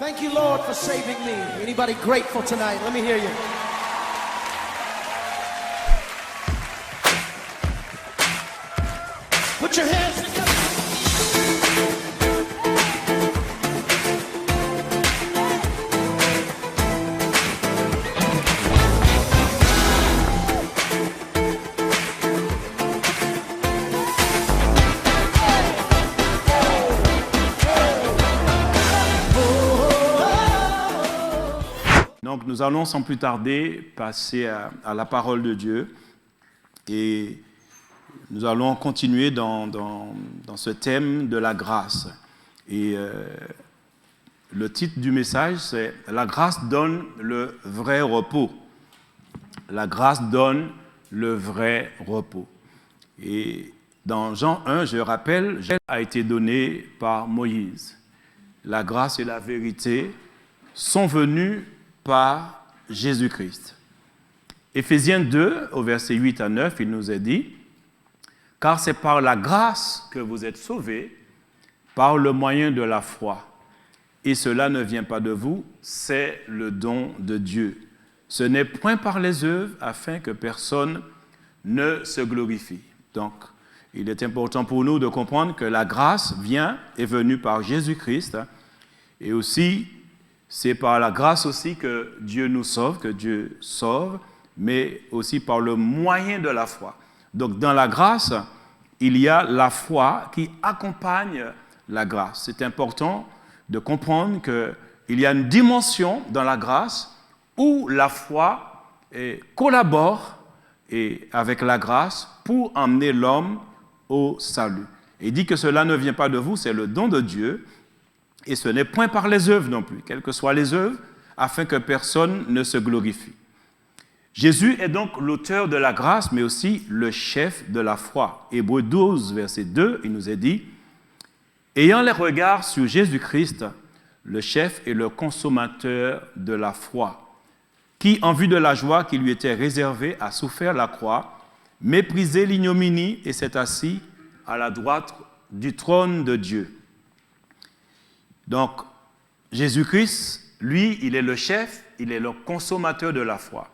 Thank you, Lord, for saving me. Anybody grateful tonight? Let me hear you. Put your hands together. Donc nous allons sans plus tarder passer à la parole de Dieu et nous allons continuer dans ce thème de la grâce. Et le titre du message, c'est « La grâce donne le vrai repos ». La grâce donne le vrai repos. Et dans Jean 1, je rappelle, a été donné par Moïse. La grâce et la vérité sont venues par Jésus-Christ. Éphésiens 2, au verset 8 à 9, il nous est dit « Car c'est par la grâce que vous êtes sauvés, par le moyen de la foi. Et cela ne vient pas de vous, c'est le don de Dieu. Ce n'est point par les œuvres, afin que personne ne se glorifie. » Donc, il est important pour nous de comprendre que la grâce est venue par Jésus-Christ, et aussi, c'est par la grâce aussi que Dieu nous sauve, mais aussi par le moyen de la foi. Donc, dans la grâce, il y a la foi qui accompagne la grâce. C'est important de comprendre qu'il y a une dimension dans la grâce où la foi collabore avec la grâce pour emmener l'homme au salut. Il dit que cela ne vient pas de vous, c'est le don de Dieu. Et ce n'est point par les œuvres non plus, quelles que soient les œuvres, afin que personne ne se glorifie. Jésus est donc l'auteur de la grâce, mais aussi le chef de la foi. Hébreux 12, verset 2, il nous est dit « Ayant les regards sur Jésus-Christ, le chef et le consommateur de la foi, qui, en vue de la joie qui lui était réservée, a souffert la croix, méprisé l'ignominie et s'est assis à la droite du trône de Dieu. » Donc, Jésus-Christ, lui, il est le chef, il est le consommateur de la foi.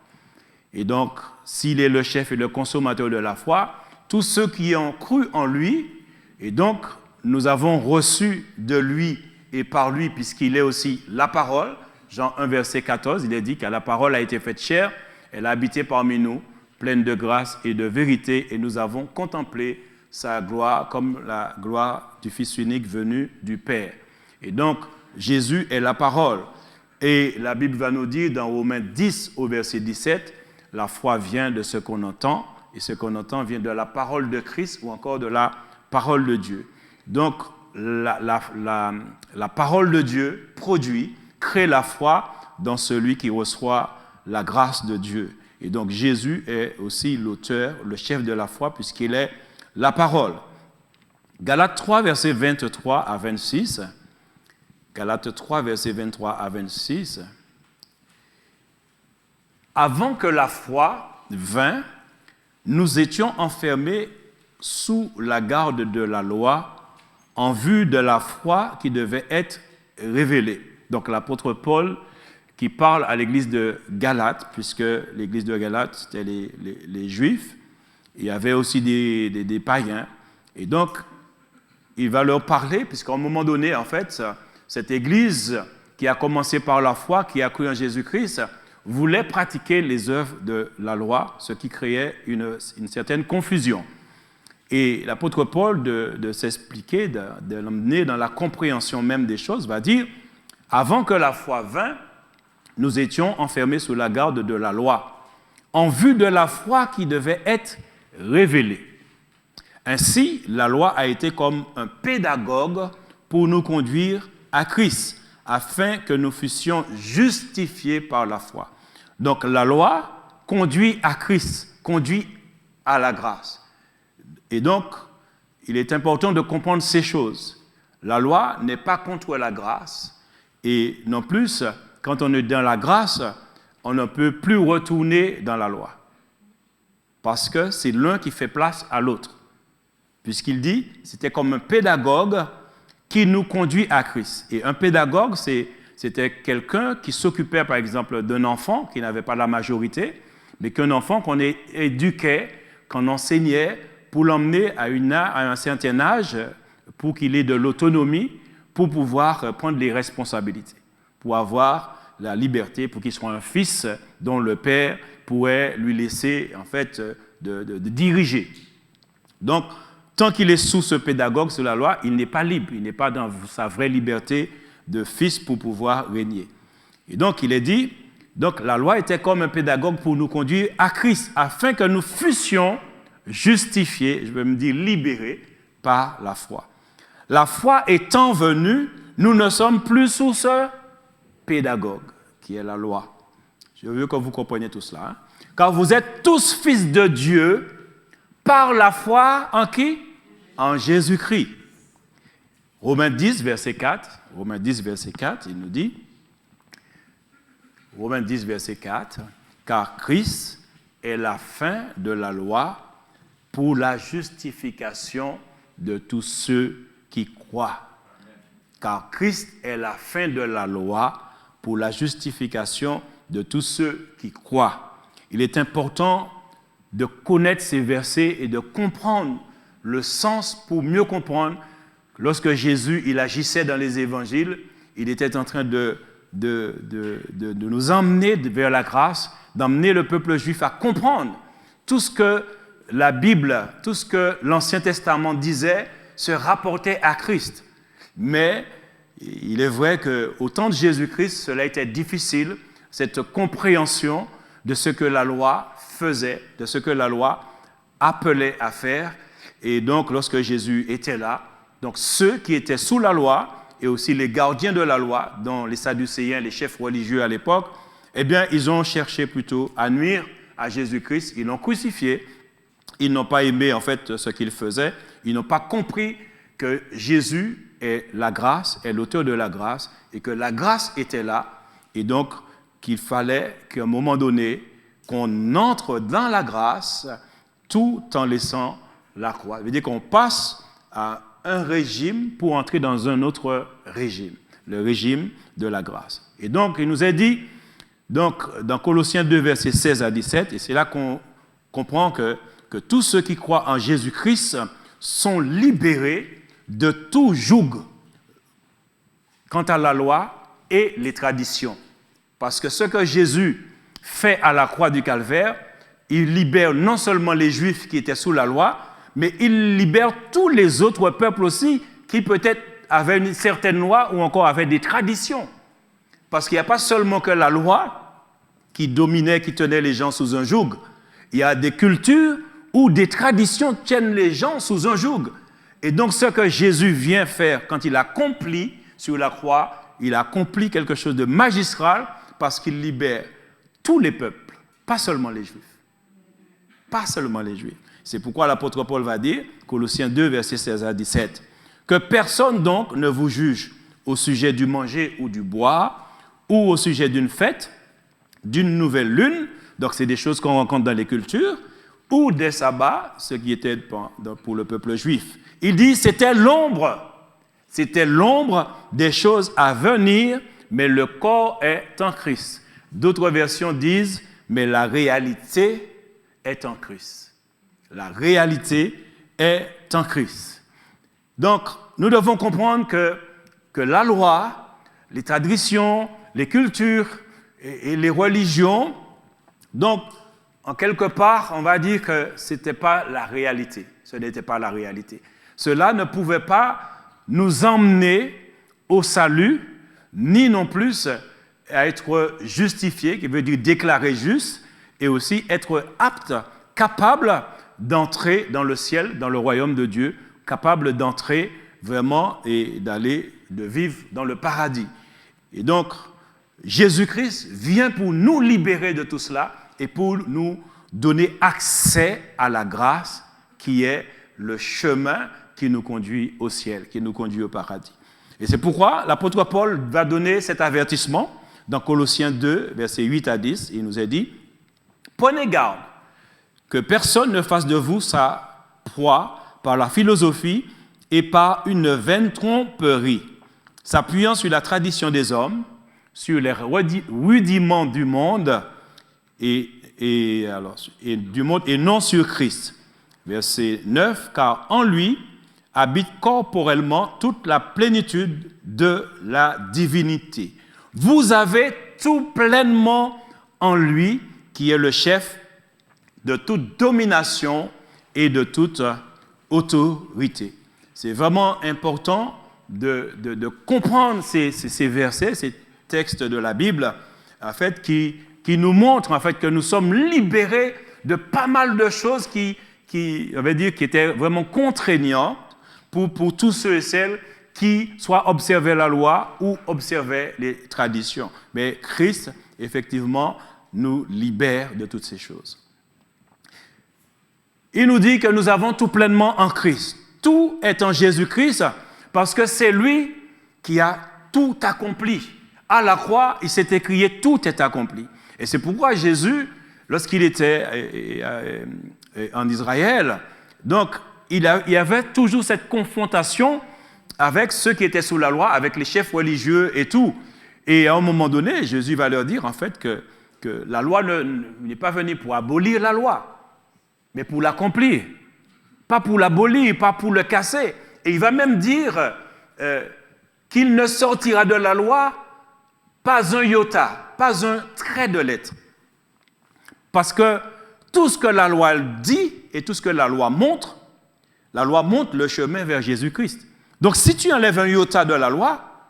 Et donc, s'il est le chef et le consommateur de la foi, tous ceux qui ont cru en lui, et donc, nous avons reçu de lui et par lui, puisqu'il est aussi la parole. Jean 1, verset 14, il est dit que la parole a été faite chair, elle a habité parmi nous, pleine de grâce et de vérité, et nous avons contemplé sa gloire comme la gloire du Fils unique venu du Père. Et donc, Jésus est la parole. Et la Bible va nous dire dans Romains 10 au verset 17, la foi vient de ce qu'on entend, et ce qu'on entend vient de la parole de Christ ou encore de la parole de Dieu. Donc, la parole de Dieu crée la foi dans celui qui reçoit la grâce de Dieu. Et donc, Jésus est aussi l'auteur, le chef de la foi, puisqu'il est la parole. Galates 3, verset 23 à 26. Galates 3, versets 23 à 26. Avant que la foi vînt, nous étions enfermés sous la garde de la loi en vue de la foi qui devait être révélée. Donc l'apôtre Paul qui parle à l'église de Galate, puisque l'église de Galate, c'était les Juifs. Il y avait aussi des païens. Et donc, il va leur parler, puisqu'à un moment donné, en fait, cette église qui a commencé par la foi, qui a cru en Jésus-Christ, voulait pratiquer les œuvres de la loi, ce qui créait une certaine confusion. Et l'apôtre Paul, de s'expliquer, de l'emmener dans la compréhension même des choses, va dire « Avant que la foi vînt, nous étions enfermés sous la garde de la loi, en vue de la foi qui devait être révélée. Ainsi, la loi a été comme un pédagogue pour nous conduire à Christ, afin que nous fussions justifiés par la foi. » Donc la loi conduit à Christ, conduit à la grâce. Et donc, il est important de comprendre ces choses. La loi n'est pas contre la grâce, et non plus, quand on est dans la grâce, on ne peut plus retourner dans la loi. Parce que c'est l'un qui fait place à l'autre. Puisqu'il dit, c'était comme un pédagogue qui nous conduit à Christ. Et un pédagogue, c'est c'était quelqu'un qui s'occupait, par exemple, d'un enfant qui n'avait pas la majorité, mais qu'un enfant qu'on éduquait, qu'on enseignait pour l'emmener à un certain âge, pour qu'il ait de l'autonomie, pour pouvoir prendre les responsabilités, pour avoir la liberté, pour qu'il soit un fils dont le père pourrait lui laisser, en fait, de diriger. Donc, tant qu'il est sous ce pédagogue, sous la loi, il n'est pas libre, il n'est pas dans sa vraie liberté de fils pour pouvoir régner. Et donc, il est dit, donc la loi était comme un pédagogue pour nous conduire à Christ, afin que nous fussions justifiés, je vais me dire libérés, par la foi. La foi étant venue, nous ne sommes plus sous ce pédagogue, qui est la loi. Je veux que vous compreniez tout cela. Hein? Car vous êtes tous fils de Dieu par la foi en qui? En Jésus-Christ. Romains 10, verset 4, il nous dit, Romains 10, verset 4, car Christ est la fin de la loi pour la justification de tous ceux qui croient. Car Christ est la fin de la loi pour la justification de tous ceux qui croient. Il est important de connaître ces versets et de comprendre le sens pour mieux comprendre. Lorsque Jésus il agissait dans les évangiles, il était en train de nous emmener vers la grâce, d'emmener le peuple juif à comprendre tout ce que la Bible, tout ce que l'Ancien Testament disait se rapportait à Christ. Mais il est vrai qu'au temps de Jésus-Christ, cela était difficile, cette compréhension de ce que la loi faisait, de ce que la loi appelait à faire. Et donc, lorsque Jésus était là, donc ceux qui étaient sous la loi et aussi les gardiens de la loi, dont les Sadducéens, les chefs religieux à l'époque, eh bien, ils ont cherché plutôt à nuire à Jésus-Christ. Ils l'ont crucifié. Ils n'ont pas aimé, en fait, ce qu'il faisait. Ils n'ont pas compris que Jésus est la grâce, est l'auteur de la grâce, et que la grâce était là, et donc qu'il fallait qu'à un moment donné, qu'on entre dans la grâce tout en laissant la croix. Ça veut dire qu'on passe à un régime pour entrer dans un autre régime, le régime de la grâce. Et donc, il nous est dit, donc, dans Colossiens 2, versets 16 à 17, et c'est là qu'on comprend que tous ceux qui croient en Jésus-Christ sont libérés de tout joug quant à la loi et les traditions. Parce que ce que Jésus fait à la croix du Calvaire, il libère non seulement les Juifs qui étaient sous la loi, mais il libère tous les autres peuples aussi qui peut-être avaient une certaine loi ou encore avaient des traditions. Parce qu'il n'y a pas seulement que la loi qui dominait, qui tenait les gens sous un joug. Il y a des cultures où des traditions tiennent les gens sous un joug. Et donc ce que Jésus vient faire quand il accomplit sur la croix, il accomplit quelque chose de magistral parce qu'il libère tous les peuples, pas seulement les Juifs. Pas seulement les Juifs. C'est pourquoi l'apôtre Paul va dire, Colossiens 2, versets 16 à 17, que personne donc ne vous juge au sujet du manger ou du boire, ou au sujet d'une fête, d'une nouvelle lune, donc c'est des choses qu'on rencontre dans les cultures, ou des sabbats, ce qui était pour le peuple juif. Il dit, c'était l'ombre des choses à venir, mais le corps est en Christ. D'autres versions disent, mais la réalité est en Christ. La réalité est en Christ. Donc, nous devons comprendre que la loi, les traditions, les cultures et les religions, donc, en quelque part, on va dire que ce n'était pas la réalité. Ce n'était pas la réalité. Cela ne pouvait pas nous emmener au salut, ni non plus à être justifié, qui veut dire déclaré juste, et aussi être apte, capable d'entrer dans le ciel, dans le royaume de Dieu, capable d'entrer vraiment et de vivre dans le paradis. Et donc, Jésus-Christ vient pour nous libérer de tout cela et pour nous donner accès à la grâce qui est le chemin qui nous conduit au ciel, qui nous conduit au paradis. Et c'est pourquoi l'apôtre Paul va donner cet avertissement dans Colossiens 2, versets 8 à 10. Il nous est dit, « Prenez garde que personne ne fasse de vous sa proie par la philosophie et par une vaine tromperie, s'appuyant sur la tradition des hommes sur les rudiments du monde et non sur Christ. Verset 9, car en lui habite corporellement toute la plénitude de la divinité. Vous avez tout pleinement en lui, qui est le chef de toute domination et de toute autorité. C'est vraiment important de comprendre ces versets, ces textes de la Bible, en fait, qui nous montrent en fait, que nous sommes libérés de pas mal de choses qui étaient vraiment contraignantes pour tous ceux et celles qui soit observaient la loi ou observaient les traditions. Mais Christ, effectivement, nous libère de toutes ces choses. Il nous dit que nous avons tout pleinement en Christ. Tout est en Jésus-Christ parce que c'est lui qui a tout accompli. À la croix, il s'est écrié « tout est accompli ». Et c'est pourquoi Jésus, lorsqu'il était en Israël, donc il y avait toujours cette confrontation avec ceux qui étaient sous la loi, avec les chefs religieux et tout. Et à un moment donné, Jésus va leur dire en fait que la loi n'est pas venue pour abolir la loi, mais pour l'accomplir. Pas pour l'abolir, pas pour le casser. Et il va même dire qu'il ne sortira de la loi pas un iota, pas un trait de lettre. Parce que tout ce que la loi dit et tout ce que la loi montre le chemin vers Jésus-Christ. Donc si tu enlèves un iota de la loi,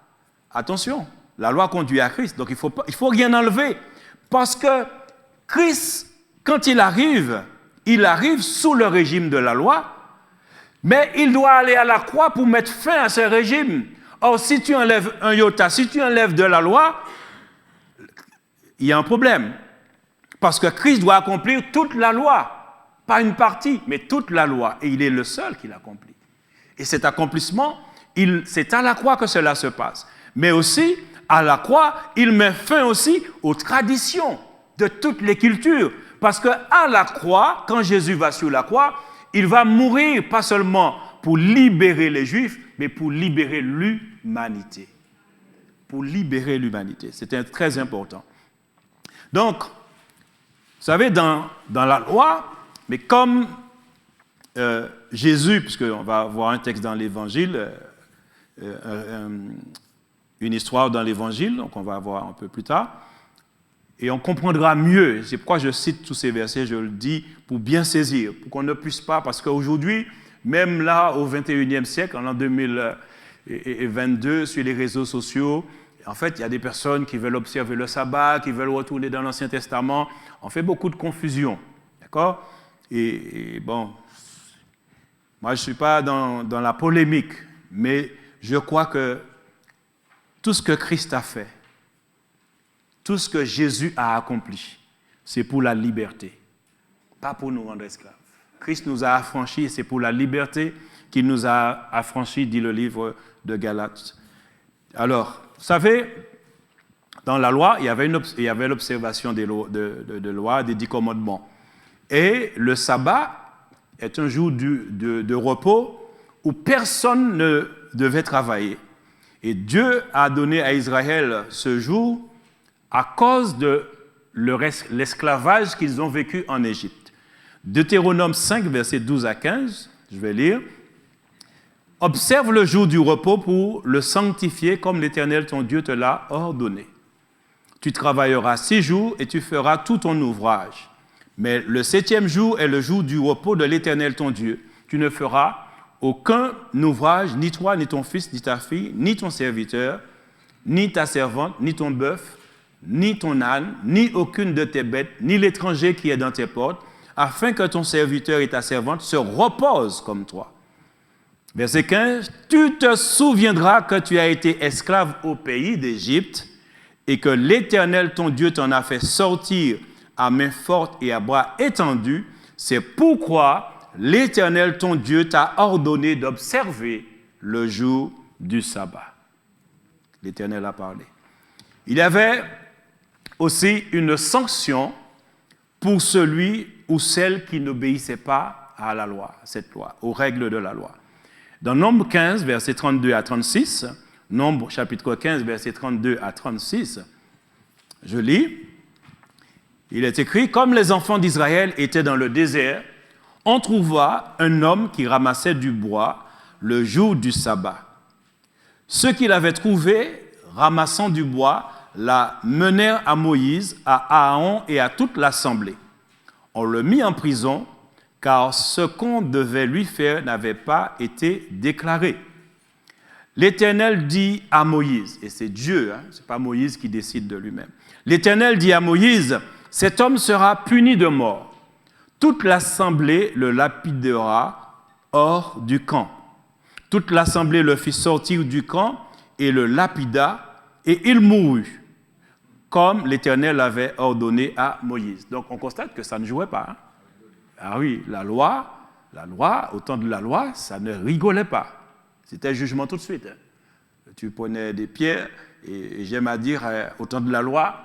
attention, la loi conduit à Christ. Donc il faut rien enlever. Parce que Christ, quand il arrive sous le régime de la loi, mais il doit aller à la croix pour mettre fin à ce régime. Or, si tu enlèves un iota, si tu enlèves de la loi, il y a un problème. Parce que Christ doit accomplir toute la loi. Pas une partie, mais toute la loi. Et il est le seul qui l'accomplit. Et cet accomplissement, c'est à la croix que cela se passe. Mais aussi, à la croix, il met fin aussi aux traditions de toutes les cultures. Parce qu'à la croix, quand Jésus va sur la croix, il va mourir pas seulement pour libérer les Juifs, mais pour libérer l'humanité. Pour libérer l'humanité. C'était très important. Donc, vous savez, dans la loi, mais comme Jésus, puisqu'on va voir un texte dans l'Évangile, une histoire dans l'Évangile, donc on va voir un peu plus tard, et on comprendra mieux. C'est pourquoi je cite tous ces versets, je le dis, pour bien saisir, pour qu'on ne puisse pas, parce qu'aujourd'hui, même là, au XXIe siècle, en 2022, sur les réseaux sociaux, en fait, il y a des personnes qui veulent observer le sabbat, qui veulent retourner dans l'Ancien Testament. On fait beaucoup de confusion, d'accord ? Et bon, moi, je ne suis pas dans la polémique, mais je crois que tout ce que Christ a fait, tout ce que Jésus a accompli, c'est pour la liberté, pas pour nous rendre esclaves. Christ nous a affranchis, c'est pour la liberté qu'il nous a affranchis, dit le livre de Galates. Alors, vous savez, dans la loi, il y avait l'observation de loi, des 10 commandements. Et le sabbat est un jour de repos où personne ne devait travailler. Et Dieu a donné à Israël ce jour à cause de l'esclavage qu'ils ont vécu en Égypte. Deutéronome 5, versets 12 à 15, je vais lire. « Observe le jour du repos pour le sanctifier comme l'Éternel ton Dieu te l'a ordonné. Tu travailleras 6 jours et tu feras tout ton ouvrage. Mais le 7e jour est le jour du repos de l'Éternel ton Dieu. Tu ne feras aucun ouvrage, ni toi, ni ton fils, ni ta fille, ni ton serviteur, ni ta servante, ni ton bœuf, ni ton âne, ni aucune de tes bêtes, ni l'étranger qui est dans tes portes, afin que ton serviteur et ta servante se reposent comme toi. » Verset 15, « Tu te souviendras que tu as été esclave au pays d'Égypte et que l'Éternel ton Dieu t'en a fait sortir à main forte et à bras étendus. C'est pourquoi l'Éternel ton Dieu t'a ordonné d'observer le jour du sabbat. » L'Éternel a parlé. Il y avait aussi une sanction pour celui ou celle qui n'obéissait pas à la loi, cette loi, aux règles de la loi. Dans Nombre 15, versets 32 à 36, Nombre chapitre 15, versets 32 à 36, Je lis. Il est écrit, comme les enfants d'Israël étaient dans le désert, on trouva un homme qui ramassait du bois le jour du sabbat. Ceux qui l'avaient trouvé, ramassant du bois, la menèrent à Moïse, à Aaron et à toute l'assemblée. On le mit en prison, car ce qu'on devait lui faire n'avait pas été déclaré. L'Éternel dit à Moïse, et c'est Dieu, ce n'est pas Moïse qui décide de lui-même. L'Éternel dit à Moïse, cet homme sera puni de mort. Toute l'assemblée le lapidera hors du camp. Toute l'assemblée le fit sortir du camp et le lapida, et il mourut, comme l'Éternel avait ordonné à Moïse. Donc on constate que ça ne jouait pas. Ah oui, la loi, au temps de la loi, ça ne rigolait pas. C'était jugement tout de suite. Tu prenais des pierres, et j'aime à dire, au temps de la loi,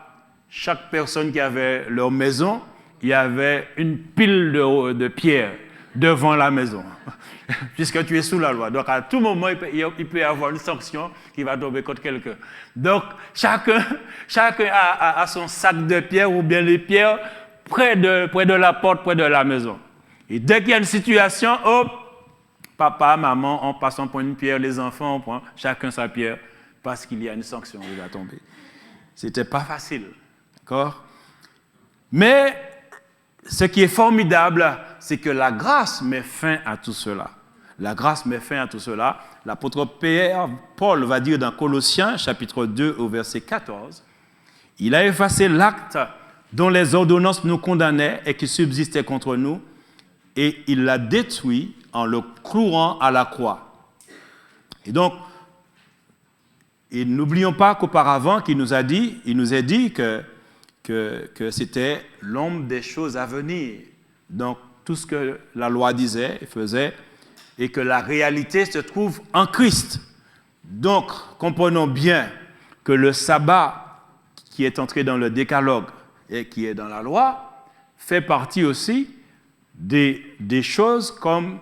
chaque personne qui avait leur maison, il y avait une pile de pierres devant la maison, puisque tu es sous la loi. Donc à tout moment, il peut y avoir une sanction qui va tomber contre quelqu'un. Donc chacun a son sac de pierres ou bien les pierres près de la porte, près de la maison. Et dès qu'il y a une situation, hop, papa, maman, on passe, on prend une pierre, les enfants, on prend chacun sa pierre, parce qu'il y a une sanction qui va tomber. C'était pas facile, d'accord? Mais ce qui est formidable, c'est que la grâce met fin à tout cela. La grâce met fin à tout cela. L'apôtre Paul va dire dans Colossiens, chapitre 2, au verset 14, « Il a effacé l'acte dont les ordonnances nous condamnaient et qui subsistait contre nous, et il l'a détruit en le clouant à la croix. » Et donc, et n'oublions pas qu'auparavant, il nous a dit que c'était l'ombre des choses à venir. Donc, tout ce que la loi disait et faisait, et que la réalité se trouve en Christ. Donc, comprenons bien que le sabbat qui est entré dans le décalogue et qui est dans la loi fait partie aussi des choses comme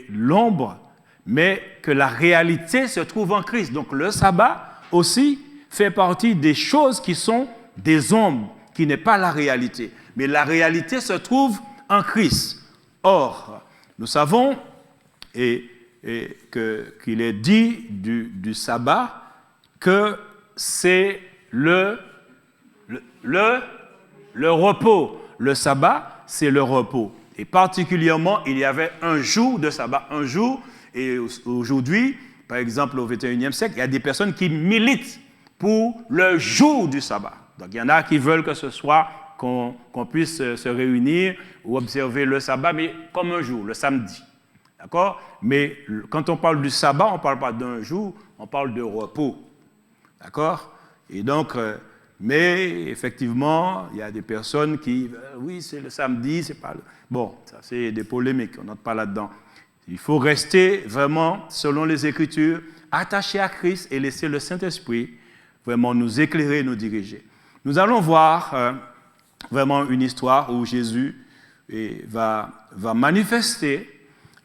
l'ombre, mais que la réalité se trouve en Christ. Donc le sabbat aussi fait partie des choses qui sont des ombres, qui n'est pas la réalité. Mais la réalité se trouve en Christ. Or, nous savons qu'il est dit du sabbat que c'est le repos. Le sabbat, c'est le repos. Et particulièrement, il y avait un jour de sabbat, un jour, et aujourd'hui, par exemple au XXIe siècle, il y a des personnes qui militent pour le jour du sabbat. Donc il y en a qui veulent que ce soit, qu'on puisse se réunir ou observer le sabbat, mais comme un jour, le samedi. D'accord? Mais quand on parle du sabbat, on ne parle pas d'un jour, on parle de repos. D'accord? Et donc, mais effectivement, il y a des personnes qui, oui, c'est le samedi, c'est pas... Bon, ça c'est des polémiques, on n'entre pas là-dedans. Il faut rester vraiment, selon les Écritures, attaché à Christ et laisser le Saint-Esprit vraiment nous éclairer, nous diriger. Nous allons voir vraiment une histoire où Jésus va manifester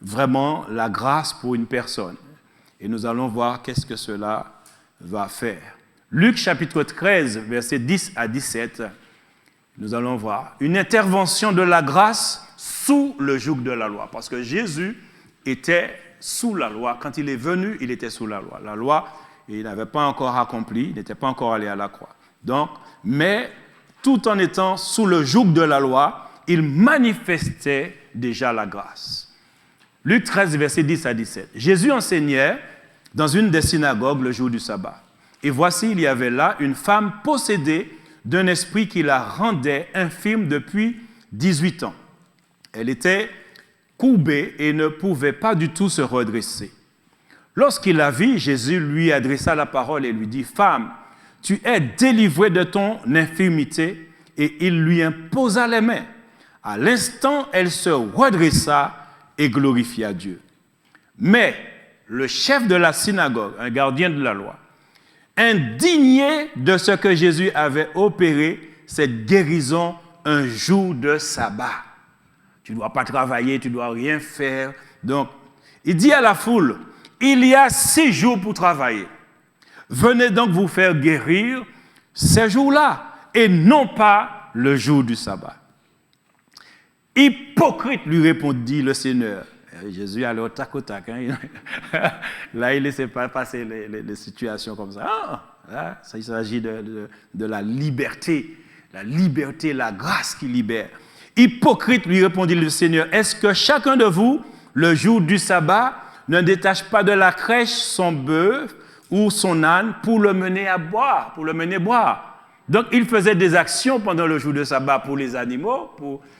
vraiment la grâce pour une personne. Et nous allons voir qu'est-ce que cela va faire. Luc chapitre 13, versets 10 à 17, nous allons voir une intervention de la grâce sous le joug de la loi. Parce que Jésus était sous la loi. Quand il est venu, il était sous la loi. La loi, il n'avait pas encore accompli, il n'était pas encore allé à la croix. Donc, mais tout en étant sous le joug de la loi, il manifestait déjà la grâce. Luc 13, versets 10 à 17. Jésus enseignait dans une des synagogues le jour du sabbat. Et voici, il y avait là une femme possédée d'un esprit qui la rendait infirme depuis 18 ans. Elle était courbée et ne pouvait pas du tout se redresser. Lorsqu'il la vit, Jésus lui adressa la parole et lui dit « Femme, tu es délivrée de ton infirmité. » Et il lui imposa les mains. À l'instant, elle se redressa et glorifia Dieu. Mais le chef de la synagogue, un gardien de la loi, indigné de ce que Jésus avait opéré, cette guérison un jour de sabbat. Tu ne dois pas travailler, tu ne dois rien faire. Donc, il dit à la foule, il y a 6 jours pour travailler. Venez donc vous faire guérir ces jours-là, et non pas le jour du sabbat. Hypocrite, lui répondit le Seigneur. Jésus allait au tac au tac. Là, il ne laissait pas passer les situations comme ça. Là, il s'agit de la liberté, la grâce qui libère. Hypocrite, lui répondit le Seigneur, est-ce que chacun de vous, le jour du sabbat, ne détache pas de la crèche son bœuf ou son âne pour le mener boire? Donc, il faisait des actions pendant le jour de sabbat pour les animaux,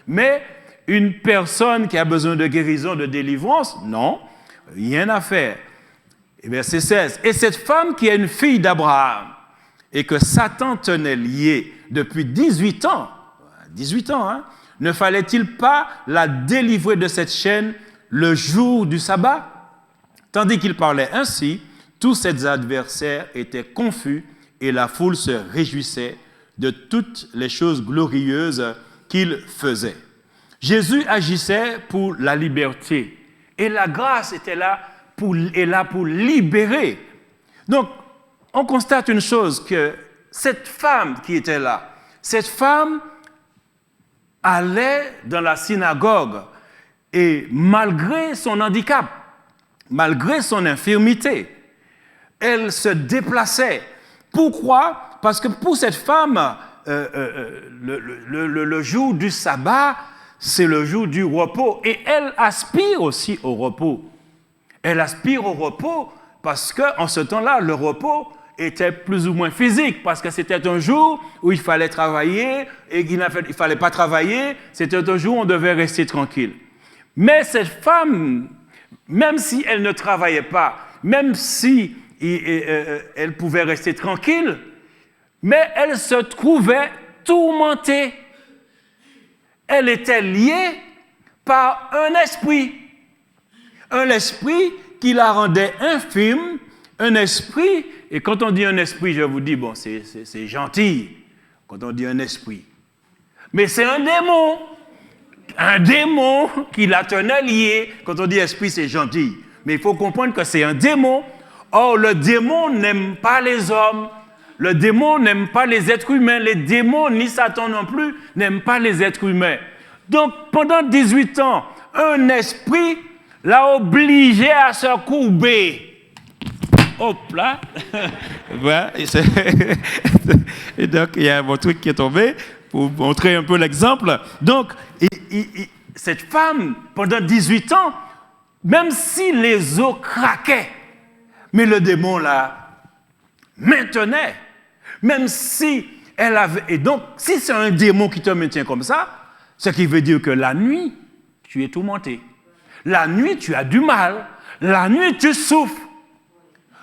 mais une personne qui a besoin de guérison, de délivrance, non, rien à faire. Et verset 16, et cette femme qui est une fille d'Abraham et que Satan tenait liée depuis 18 ans, ne fallait-il pas la délivrer de cette chaîne le jour du sabbat? Tandis qu'il parlait ainsi, tous ses adversaires étaient confus et la foule se réjouissait de toutes les choses glorieuses qu'il faisait. Jésus agissait pour la liberté et la grâce était là pour libérer. Donc, on constate une chose, que cette femme qui était là, cette femme allait dans la synagogue et malgré son handicap, malgré son infirmité, elle se déplaçait. Pourquoi? Parce que pour cette femme, le jour du sabbat, c'est le jour du repos. Et elle aspire aussi au repos. Elle aspire au repos parce qu'en ce temps-là, le repos était plus ou moins physique, parce que c'était un jour où il fallait travailler et il ne fallait pas travailler. C'était un jour où on devait rester tranquille. Mais cette femme, même si elle ne travaillait pas, même si elle pouvait rester tranquille, mais elle se trouvait tourmentée. Elle était liée par un esprit qui la rendait infime, un esprit, et quand on dit un esprit, je vous dis, bon, c'est gentil, quand on dit un esprit, mais c'est un démon qui la tenait liée. Quand on dit esprit, c'est gentil, mais il faut comprendre que c'est un démon. Or, le démon n'aime pas les hommes, le démon n'aime pas les êtres humains, les démons ni Satan non plus n'aiment pas les êtres humains. Donc, pendant 18 ans, un esprit l'a obligé à se courber. Hop là. Voilà. Et donc, il y a mon truc qui est tombé pour montrer un peu l'exemple. Donc, cette femme, pendant 18 ans, même si les os craquaient, mais le démon la maintenait. Même si elle avait... Et donc, si c'est un démon qui te maintient comme ça, ce qui veut dire que la nuit, tu es tourmenté. La nuit, tu as du mal. La nuit, tu souffres.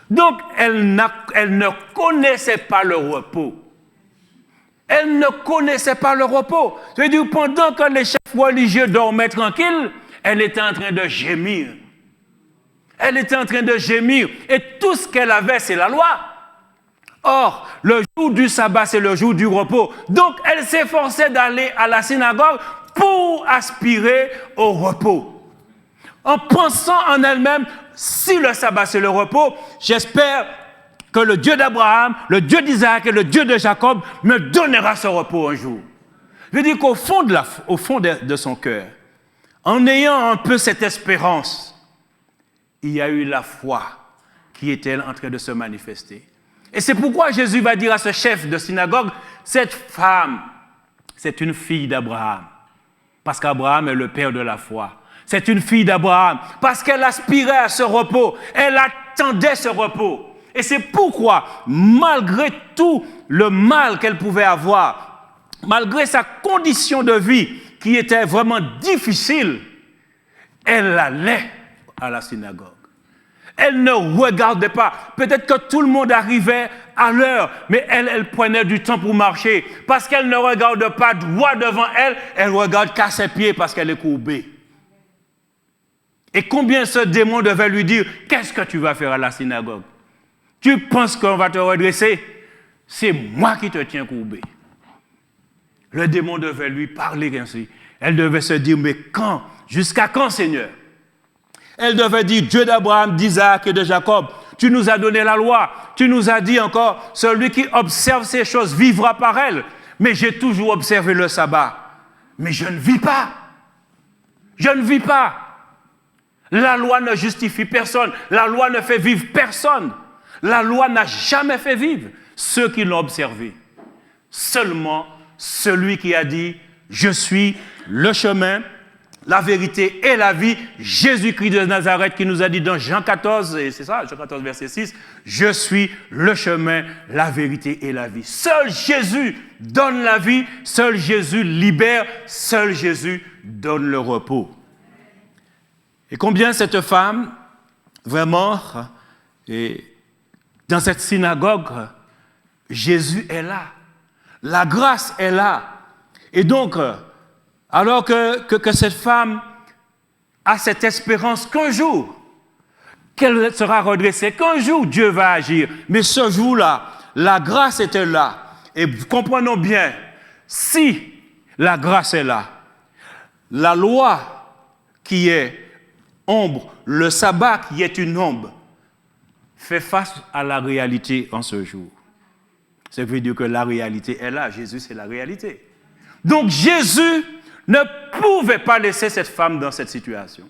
Donc, elle ne connaissait pas le repos. Elle ne connaissait pas le repos. Ça veut dire, pendant que les chefs religieux dormaient tranquilles, elle était en train de gémir. Elle était en train de gémir. Et tout ce qu'elle avait, c'est la loi. Or, le jour du sabbat, c'est le jour du repos. Donc, elle s'efforçait d'aller à la synagogue pour aspirer au repos. En pensant en elle-même, si le sabbat, c'est le repos, j'espère que le Dieu d'Abraham, le Dieu d'Isaac et le Dieu de Jacob me donnera ce repos un jour. Je veux dire qu'au fond de son cœur, en ayant un peu cette espérance, il y a eu la foi qui était en train de se manifester. Et c'est pourquoi Jésus va dire à ce chef de synagogue, cette femme, c'est une fille d'Abraham. Parce qu'Abraham est le père de la foi. C'est une fille d'Abraham. Parce qu'elle aspirait à ce repos. Elle attendait ce repos. Et c'est pourquoi, malgré tout le mal qu'elle pouvait avoir, malgré sa condition de vie qui était vraiment difficile, elle allait à la synagogue. Elle ne regardait pas. Peut-être que tout le monde arrivait à l'heure, mais elle prenait du temps pour marcher. Parce qu'elle ne regarde pas droit devant elle, elle regarde qu'à ses pieds parce qu'elle est courbée. Et combien ce démon devait lui dire, qu'est-ce que tu vas faire à la synagogue? Tu penses qu'on va te redresser? C'est moi qui te tiens courbé. Le démon devait lui parler ainsi. Elle devait se dire, mais quand? Jusqu'à quand, Seigneur? Elle devait dire, Dieu d'Abraham, d'Isaac et de Jacob, tu nous as donné la loi. Tu nous as dit encore, celui qui observe ces choses vivra par elle. mais j'ai toujours observé le sabbat. Mais je ne vis pas. Je ne vis pas. La loi ne justifie personne. La loi ne fait vivre personne. La loi n'a jamais fait vivre ceux qui l'ont observé. Seulement celui qui a dit « Je suis le chemin, la vérité et la vie », Jésus-Christ de Nazareth qui nous a dit dans Jean 14, et c'est ça, Jean 14, verset 6, « Je suis le chemin, la vérité et la vie ». Seul Jésus donne la vie, seul Jésus libère, seul Jésus donne le repos. Et combien cette femme, vraiment, et dans cette synagogue, Jésus est là. La grâce est là. Et donc, alors que cette femme a cette espérance qu'un jour, qu'elle sera redressée, qu'un jour Dieu va agir. Mais ce jour-là, la grâce était là. Et comprenons bien, si la grâce est là, la loi qui est ombre, le sabbat qui est une ombre, fait face à la réalité en ce jour. Ça veut dire que la réalité est là. Jésus, c'est la réalité. Donc Jésus ne pouvait pas laisser cette femme dans cette situation.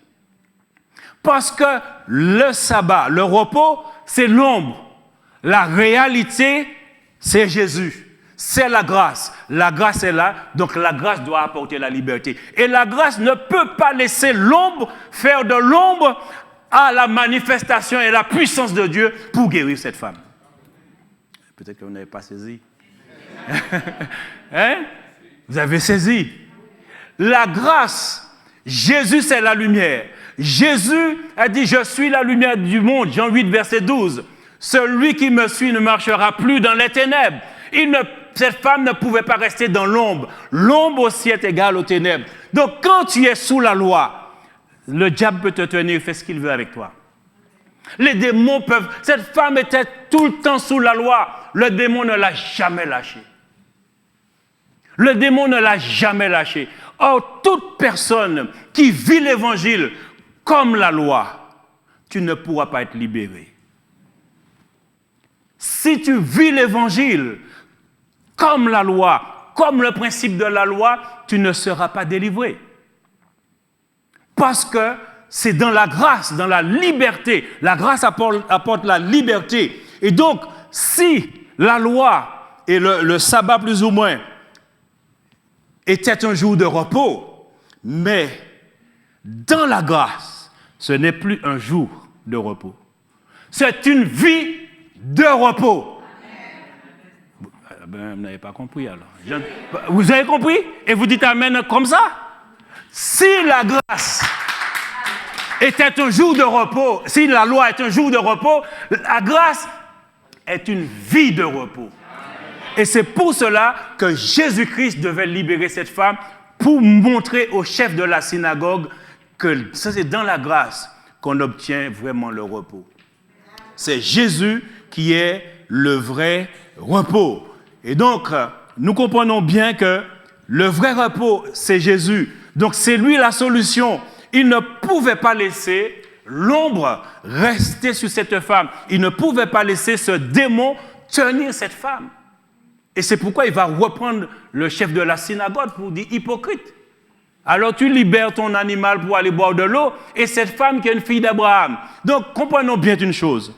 Parce que le sabbat, le repos, c'est l'ombre. La réalité, c'est Jésus. C'est la grâce. La grâce est là, donc la grâce doit apporter la liberté. Et la grâce ne peut pas laisser l'ombre faire de l'ombre à la manifestation et la puissance de Dieu pour guérir cette femme. Peut-être que vous n'avez pas saisi. Hein? Vous avez saisi. La grâce, Jésus c'est la lumière. Jésus a dit, je suis la lumière du monde, Jean 8, verset 12. Celui qui me suit ne marchera plus dans les ténèbres. Cette femme ne pouvait pas rester dans l'ombre. L'ombre aussi est égale aux ténèbres. Donc quand tu es sous la loi, le diable peut te tenir, il fait ce qu'il veut avec toi. Les démons peuvent... Cette femme était tout le temps sous la loi. Le démon ne l'a jamais lâchée. Le démon ne l'a jamais lâchée. Or, toute personne qui vit l'évangile comme la loi, tu ne pourras pas être libéré. Si tu vis l'évangile comme la loi, comme le principe de la loi, tu ne seras pas délivré. Parce que c'est dans la grâce, dans la liberté. La grâce apporte la liberté. Et donc, si la loi et le sabbat plus ou moins était un jour de repos, mais dans la grâce, ce n'est plus un jour de repos. C'est une vie de repos. Ben, vous n'avez pas compris alors. Vous avez compris? Et vous dites amen comme ça? Si la grâce était un jour de repos, si la loi est un jour de repos, la grâce est une vie de repos. Et c'est pour cela que Jésus-Christ devait libérer cette femme pour montrer au chef de la synagogue que c'est dans la grâce qu'on obtient vraiment le repos. C'est Jésus qui est le vrai repos. Et donc, nous comprenons bien que le vrai repos, c'est Jésus. Donc, c'est lui la solution. Il ne pouvait pas laisser l'ombre rester sur cette femme. Il ne pouvait pas laisser ce démon tenir cette femme. Et c'est pourquoi il va reprendre le chef de la synagogue pour dire hypocrite. Alors tu libères ton animal pour aller boire de l'eau et cette femme qui est une fille d'Abraham. Donc comprenons bien une chose.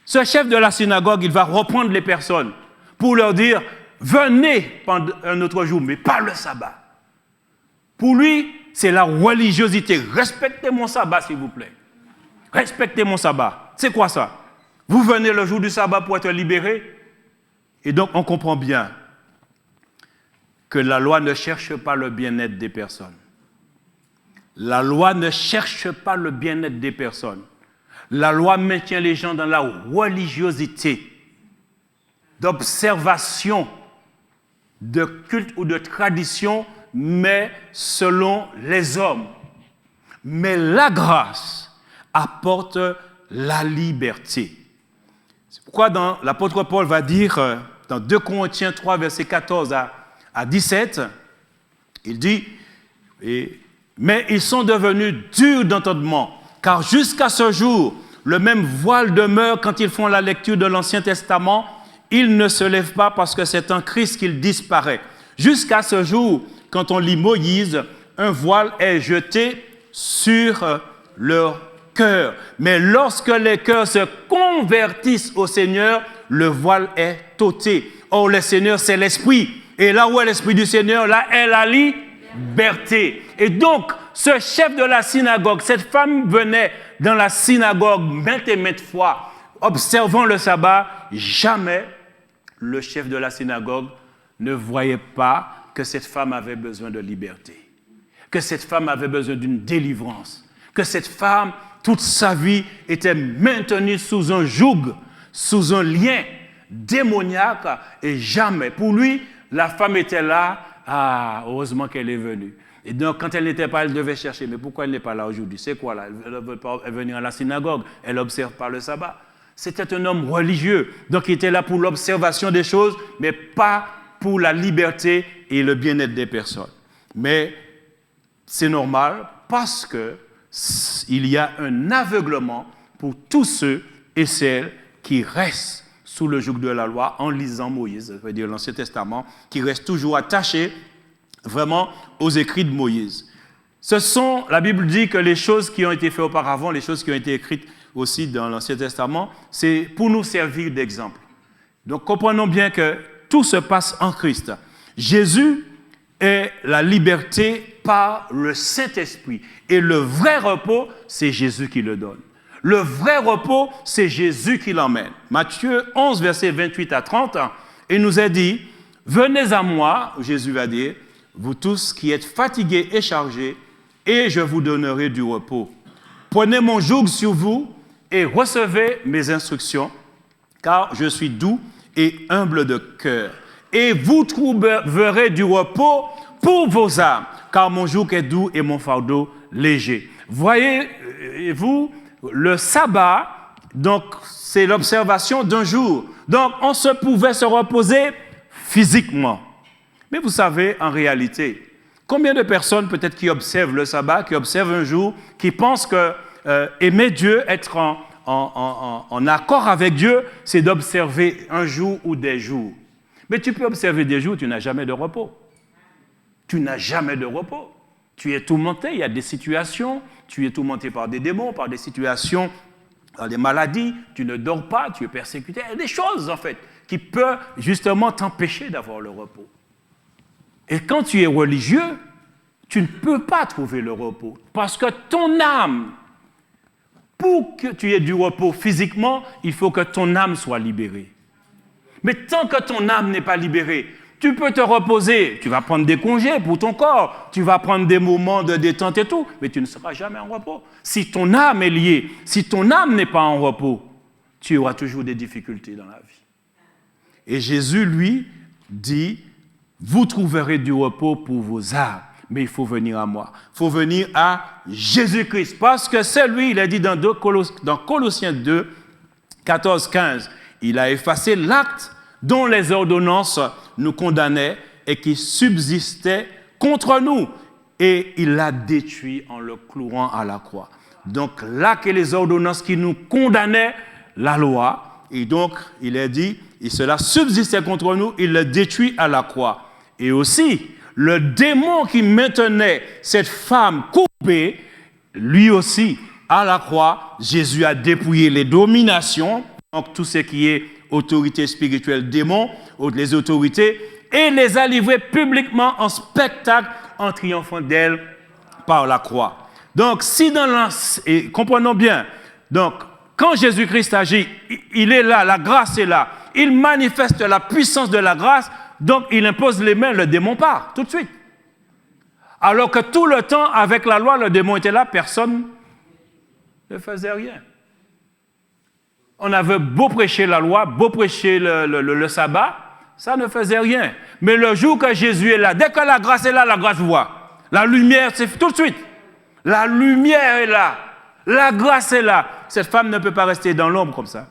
Ce chef de la synagogue, il va reprendre les personnes pour leur dire venez pendant un autre jour, mais pas le sabbat. Pour lui, c'est la religiosité. Respectez mon sabbat, s'il vous plaît. Respectez mon sabbat. C'est quoi ça? Vous venez le jour du sabbat pour être libéré? Et donc, on comprend bien que la loi ne cherche pas le bien-être des personnes. La loi ne cherche pas le bien-être des personnes. La loi maintient les gens dans la religiosité, d'observation, de culte ou de tradition, mais selon les hommes. Mais la grâce apporte la liberté. C'est pourquoi l'apôtre Paul va dire, dans 2 Corinthiens 3, versets 14 à 17, il dit, mais ils sont devenus durs d'entendement, car jusqu'à ce jour, le même voile demeure quand ils font la lecture de l'Ancien Testament il ne se lève pas parce que c'est en Christ qu'il disparaît. Jusqu'à ce jour, quand on lit Moïse, un voile est jeté sur leur cœur. Mais lorsque les cœurs se convertissent au Seigneur, le voile est ôté. Or, le Seigneur, c'est l'Esprit. Et là où est l'Esprit du Seigneur, là est la liberté. Et donc, ce chef de la synagogue, cette femme venait dans la synagogue maintes et maintes fois, observant le sabbat. Jamais le chef de la synagogue ne voyait pas que cette femme avait besoin de liberté, que cette femme avait besoin d'une délivrance, que cette femme, toute sa vie, était maintenue sous un joug, sous un lien démoniaque, et jamais. Pour lui, la femme était là, heureusement qu'elle est venue. Et donc, quand elle n'était pas, elle devait chercher. Mais pourquoi elle n'est pas là aujourd'hui? C'est quoi là? Elle ne veut pas venir à la synagogue, elle n'observe pas le sabbat. C'était un homme religieux, donc il était là pour l'observation des choses, mais pas pour la liberté et le bien-être des personnes. Mais c'est normal parce qu'il y a un aveuglement pour tous ceux et celles qui restent sous le joug de la loi en lisant Moïse, ça veut dire l'Ancien Testament, qui restent toujours attachés vraiment aux écrits de Moïse. La Bible dit que les choses qui ont été faites auparavant, les choses qui ont été écrites aussi dans l'Ancien Testament, c'est pour nous servir d'exemple. Donc comprenons bien que tout se passe en Christ. Jésus est la liberté par le Saint-Esprit. Et le vrai repos, c'est Jésus qui le donne. Le vrai repos, c'est Jésus qui l'emmène. Matthieu 11, versets 28 à 30, il nous est dit, « Venez à moi, Jésus va dire, vous tous qui êtes fatigués et chargés, et je vous donnerai du repos. Prenez mon joug sur vous et recevez mes instructions, car je suis doux et humble de cœur. Et vous trouverez du repos pour vos âmes, car mon joug est doux et mon fardeau léger. » Voyez-vous, le sabbat, donc, c'est l'observation d'un jour. Donc, on se pouvait se reposer physiquement. Mais vous savez, en réalité, combien de personnes peut-être qui observent le sabbat, qui observent un jour, qui pensent que aimer Dieu, être en accord avec Dieu, c'est d'observer un jour ou des jours. Mais tu peux observer des jours, tu n'as jamais de repos. Tu n'as jamais de repos. Tu es tourmenté, il y a des situations, tu es tourmenté par des démons, par des situations, par des maladies, tu ne dors pas, tu es persécuté. Il y a des choses, en fait, qui peuvent justement t'empêcher d'avoir le repos. Et quand tu es religieux, tu ne peux pas trouver le repos. Parce que ton âme, pour que tu aies du repos physiquement, il faut que ton âme soit libérée. Mais tant que ton âme n'est pas libérée, tu peux te reposer, tu vas prendre des congés pour ton corps, tu vas prendre des moments de détente et tout, mais tu ne seras jamais en repos. Si ton âme est liée, si ton âme n'est pas en repos, tu auras toujours des difficultés dans la vie. Et Jésus, lui, dit, vous trouverez du repos pour vos âmes, mais il faut venir à moi. Il faut venir à Jésus-Christ, parce que c'est lui, il a dit dans Colossiens 2, 14, 15, il a effacé l'acte dont les ordonnances nous condamnaient et qui subsistait contre nous. Et il l'a détruit en le clouant à la croix. Donc là que les ordonnances qui nous condamnaient, la loi, et donc il a dit, et cela subsistait contre nous, il l'a détruit à la croix. Et aussi, le démon qui maintenait cette femme courbée, lui aussi, à la croix, Jésus a dépouillé les dominations, donc tout ce qui est autorité spirituelle, démons, les autorités, et les a livrés publiquement en spectacle en triomphant d'elle par la croix. Donc, et comprenons bien, donc, quand Jésus-Christ agit, il est là, la grâce est là, il manifeste la puissance de la grâce, donc il impose les mains, le démon part, tout de suite. Alors que tout le temps, avec la loi, le démon était là, personne ne faisait rien. On avait beau prêcher la loi, beau prêcher le sabbat, ça ne faisait rien. Mais le jour que Jésus est là, dès que la grâce est là, la grâce voit. La lumière, c'est tout de suite. La lumière est là. La grâce est là. Cette femme ne peut pas rester dans l'ombre comme ça.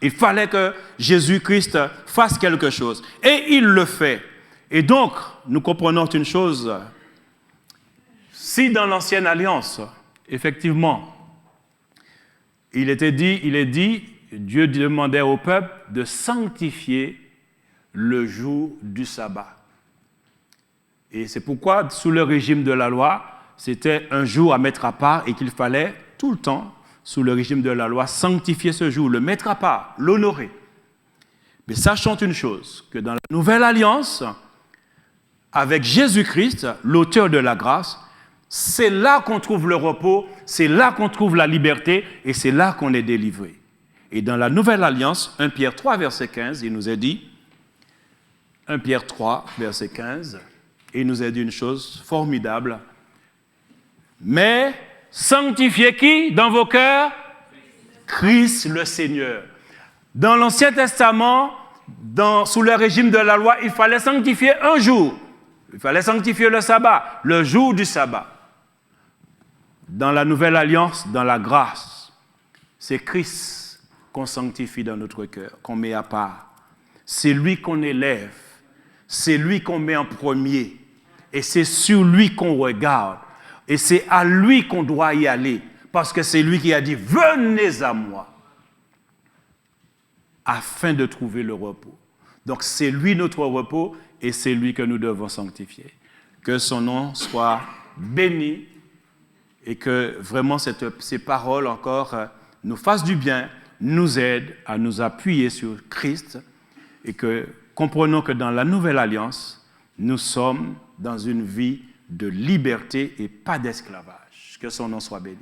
Il fallait que Jésus-Christ fasse quelque chose. Et il le fait. Et donc, nous comprenons une chose. Si dans l'Ancienne Alliance, effectivement, il est dit, Dieu demandait au peuple de sanctifier le jour du sabbat. Et c'est pourquoi, sous le régime de la loi, c'était un jour à mettre à part et qu'il fallait tout le temps, sous le régime de la loi, sanctifier ce jour, le mettre à part, l'honorer. Mais sachons une chose, que dans la nouvelle alliance, avec Jésus-Christ, l'auteur de la grâce, c'est là qu'on trouve le repos, c'est là qu'on trouve la liberté et c'est là qu'on est délivré. Et dans la nouvelle alliance, 1 Pierre 3, verset 15, il nous est dit, 1 Pierre 3, verset 15, et il nous a dit une chose formidable. Mais sanctifiez qui dans vos cœurs? Christ le Seigneur. Dans l'Ancien Testament, sous le régime de la loi, il fallait sanctifier un jour. Il fallait sanctifier le sabbat, le jour du sabbat. Dans la nouvelle alliance, dans la grâce, c'est Christ qu'on sanctifie dans notre cœur, qu'on met à part. C'est lui qu'on élève. C'est lui qu'on met en premier. Et c'est sur lui qu'on regarde. Et c'est à lui qu'on doit y aller. Parce que c'est lui qui a dit, venez à moi. Afin de trouver le repos. Donc c'est lui notre repos et c'est lui que nous devons sanctifier. Que son nom soit béni et que vraiment ces paroles encore nous fassent du bien, nous aident à nous appuyer sur Christ et que comprenons que dans la nouvelle alliance, nous sommes dans une vie de liberté et pas d'esclavage. Que son nom soit béni.